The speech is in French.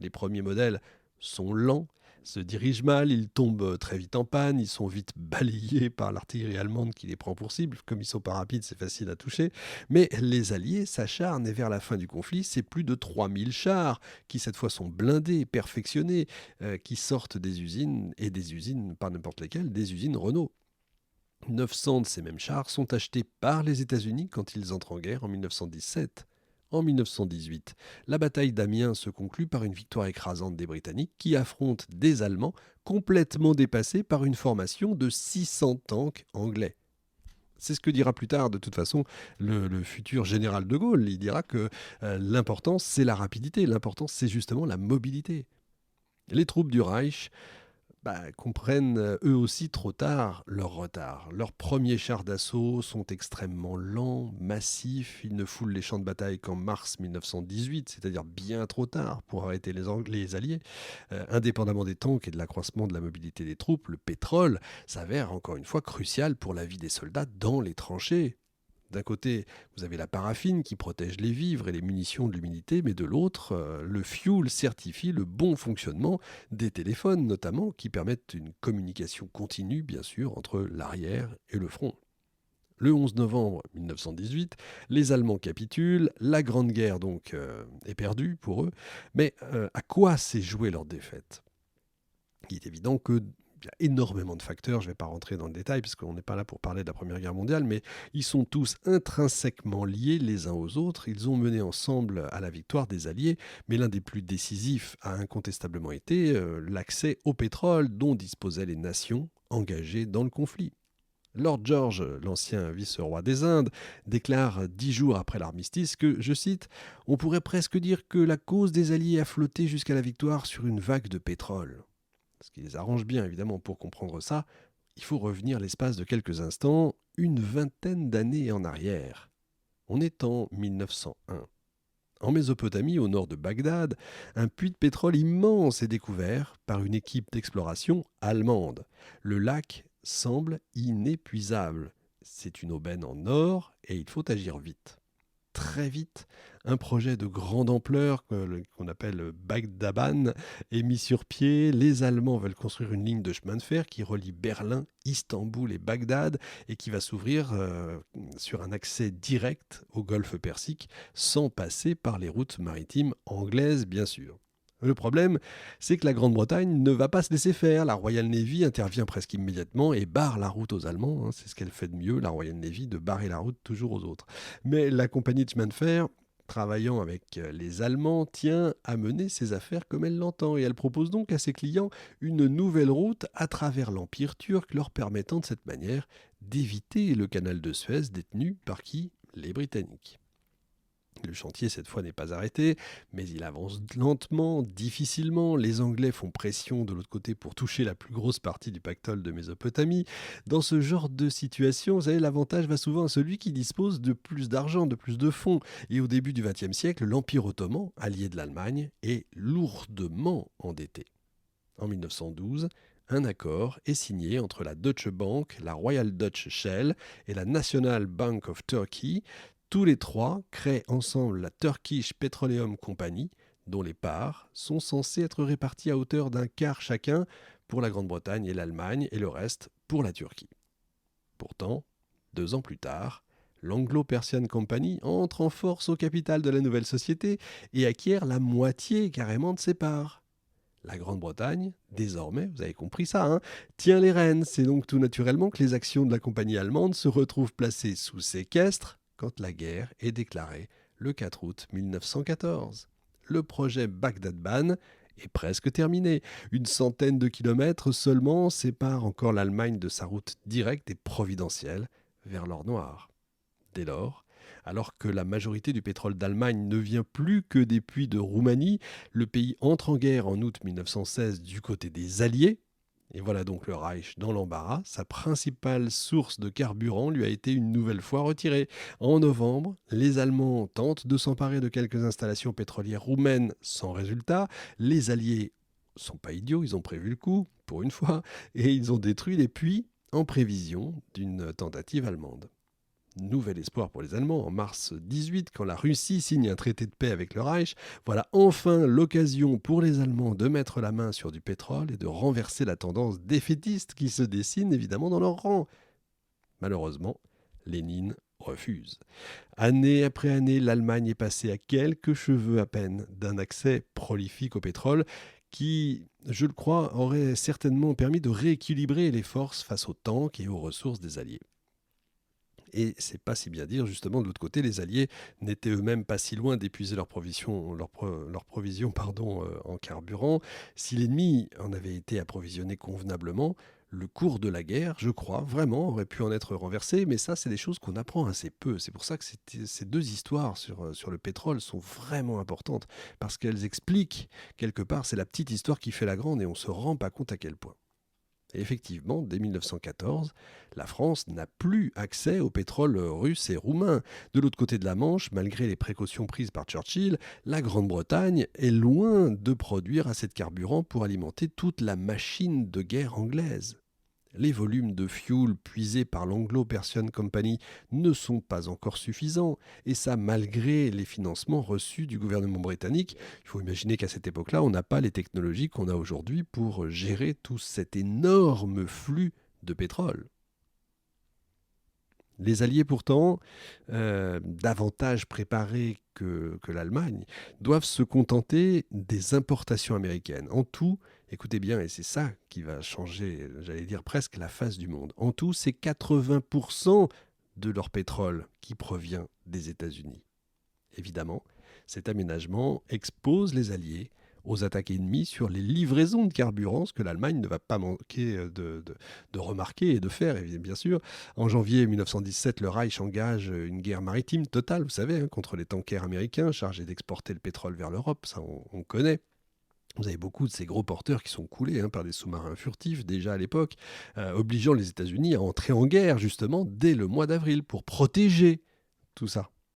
Les premiers modèles sont lents, se dirigent mal, ils tombent très vite en panne, ils sont vite balayés par l'artillerie allemande qui les prend pour cible. Comme ils sont pas rapides, c'est facile à toucher. Mais les Alliés s'acharnent et vers la fin du conflit, c'est plus de 3000 chars qui cette fois sont blindés, perfectionnés, qui sortent des usines, et des usines, pas n'importe lesquelles, des usines Renault. 900 de ces mêmes chars sont achetés par les États-Unis quand ils entrent en guerre en 1917. En 1918, la bataille d'Amiens se conclut par une victoire écrasante des Britanniques qui affrontent des Allemands complètement dépassés par une formation de 600 tanks anglais. C'est ce que dira plus tard, de toute façon, le futur général de Gaulle. Il dira que l'important, c'est la rapidité, l'important, c'est justement la mobilité. Les troupes du Reich comprennent eux aussi trop tard leur retard. Leurs premiers chars d'assaut sont extrêmement lents, massifs, ils ne foulent les champs de bataille qu'en mars 1918, c'est-à-dire bien trop tard pour arrêter les Alliés. Indépendamment des tanks et de l'accroissement de la mobilité des troupes, le pétrole s'avère encore une fois crucial pour la vie des soldats dans les tranchées. D'un côté, vous avez la paraffine qui protège les vivres et les munitions de l'humidité, mais de l'autre, le fuel certifie le bon fonctionnement des téléphones, notamment, qui permettent une communication continue, bien sûr, entre l'arrière et le front. Le 11 novembre 1918, les Allemands capitulent, la Grande Guerre donc est perdue pour eux, mais à quoi s'est jouée leur défaite ? Il est évident que il y a énormément de facteurs, je ne vais pas rentrer dans le détail parce qu'on n'est pas là pour parler de la Première Guerre mondiale, mais ils sont tous intrinsèquement liés les uns aux autres. Ils ont mené ensemble à la victoire des Alliés, mais l'un des plus décisifs a incontestablement été l'accès au pétrole dont disposaient les nations engagées dans le conflit. Lord George, l'ancien vice-roi des Indes, déclare 10 jours après l'armistice que, je cite, « On pourrait presque dire que la cause des Alliés a flotté jusqu'à la victoire sur une vague de pétrole ». Ce qui les arrange bien, évidemment, pour comprendre ça, il faut revenir l'espace de quelques instants, une vingtaine d'années en arrière. On est en 1901. En Mésopotamie, au nord de Bagdad, un puits de pétrole immense est découvert par une équipe d'exploration allemande. Le lac semble inépuisable. C'est une aubaine en or et il faut agir vite. Très vite, un projet de grande ampleur qu'on appelle Bagdaban est mis sur pied. Les Allemands veulent construire une ligne de chemin de fer qui relie Berlin, Istanbul et Bagdad et qui va s'ouvrir sur un accès direct au golfe Persique sans passer par les routes maritimes anglaises, bien sûr. Le problème, c'est que la Grande-Bretagne ne va pas se laisser faire. La Royal Navy intervient presque immédiatement et barre la route aux Allemands. C'est ce qu'elle fait de mieux, la Royal Navy, de barrer la route toujours aux autres. Mais la compagnie de chemin de fer, travaillant avec les Allemands, tient à mener ses affaires comme elle l'entend. Et elle propose donc à ses clients une nouvelle route à travers l'Empire turc, leur permettant de cette manière d'éviter le canal de Suez détenu par qui ? Les Britanniques. Le chantier, cette fois, n'est pas arrêté, mais il avance lentement, difficilement. Les Anglais font pression de l'autre côté pour toucher la plus grosse partie du pactole de Mésopotamie. Dans ce genre de situation, vous savez, l'avantage va souvent à celui qui dispose de plus d'argent, de plus de fonds. Et au début du XXe siècle, l'Empire ottoman, allié de l'Allemagne, est lourdement endetté. En 1912, un accord est signé entre la Deutsche Bank, la Royal Dutch Shell et la National Bank of Turkey. Tous les trois créent ensemble la Turkish Petroleum Company, dont les parts sont censées être réparties à hauteur d'un quart chacun pour la Grande-Bretagne et l'Allemagne et le reste pour la Turquie. Pourtant, 2 ans plus tard, l'Anglo-Persian Company entre en force au capital de la nouvelle société et acquiert la moitié carrément de ses parts. La Grande-Bretagne, désormais, vous avez compris ça, tient les rênes. C'est donc tout naturellement que les actions de la compagnie allemande se retrouvent placées sous séquestre quand la guerre est déclarée le 4 août 1914. Le projet Bagdad-Ban est presque terminé. Une centaine de kilomètres seulement séparent encore l'Allemagne de sa route directe et providentielle vers l'or noir. Dès lors, alors que la majorité du pétrole d'Allemagne ne vient plus que des puits de Roumanie, le pays entre en guerre en août 1916 du côté des Alliés. Et voilà donc le Reich dans l'embarras. Sa principale source de carburant lui a été une nouvelle fois retirée. En novembre, les Allemands tentent de s'emparer de quelques installations pétrolières roumaines sans résultat. Les Alliés sont pas idiots, ils ont prévu le coup, pour une fois, et ils ont détruit les puits en prévision d'une tentative allemande. Nouvel espoir pour les Allemands en mars 18, quand la Russie signe un traité de paix avec le Reich. Voilà enfin l'occasion pour les Allemands de mettre la main sur du pétrole et de renverser la tendance défaitiste qui se dessine évidemment dans leur rang. Malheureusement, Lénine refuse. Année après année, l'Allemagne est passée à quelques cheveux à peine d'un accès prolifique au pétrole qui, je le crois, aurait certainement permis de rééquilibrer les forces face aux tanks et aux ressources des Alliés. Et c'est pas si bien dire, justement, de l'autre côté, les Alliés n'étaient eux-mêmes pas si loin d'épuiser leurs provisions en carburant. Si l'ennemi en avait été approvisionné convenablement, le cours de la guerre, je crois, vraiment, aurait pu en être renversé, mais ça, c'est des choses qu'on apprend assez peu. C'est pour ça que ces deux histoires sur le pétrole sont vraiment importantes, parce qu'elles expliquent, quelque part, c'est la petite histoire qui fait la grande, et on ne se rend pas compte à quel point. Et effectivement, dès 1914, la France n'a plus accès au pétrole russe et roumain. De l'autre côté de la Manche, malgré les précautions prises par Churchill, la Grande-Bretagne est loin de produire assez de carburant pour alimenter toute la machine de guerre anglaise. Les volumes de fuel puisés par l'Anglo-Persian Company ne sont pas encore suffisants, et ça malgré les financements reçus du gouvernement britannique. Il faut imaginer qu'à cette époque-là, on n'a pas les technologies qu'on a aujourd'hui pour gérer tout cet énorme flux de pétrole. Les Alliés, pourtant, davantage préparés que l'Allemagne, doivent se contenter des importations américaines. En tout, écoutez bien, et c'est ça qui va changer, j'allais dire presque la face du monde. En tout, c'est 80% de leur pétrole qui provient des États-Unis. Évidemment, cet aménagement expose les Alliés aux attaques ennemies sur les livraisons de carburant, ce que l'Allemagne ne va pas manquer de remarquer et de faire, bien sûr. En janvier 1917, le Reich engage une guerre maritime totale, vous savez, contre les tankers américains chargés d'exporter le pétrole vers l'Europe, ça on connaît. Vous avez beaucoup de ces gros porteurs qui sont coulés par des sous-marins furtifs déjà à l'époque, obligeant les États-Unis à entrer en guerre justement dès le mois d'avril pour protéger tout ça.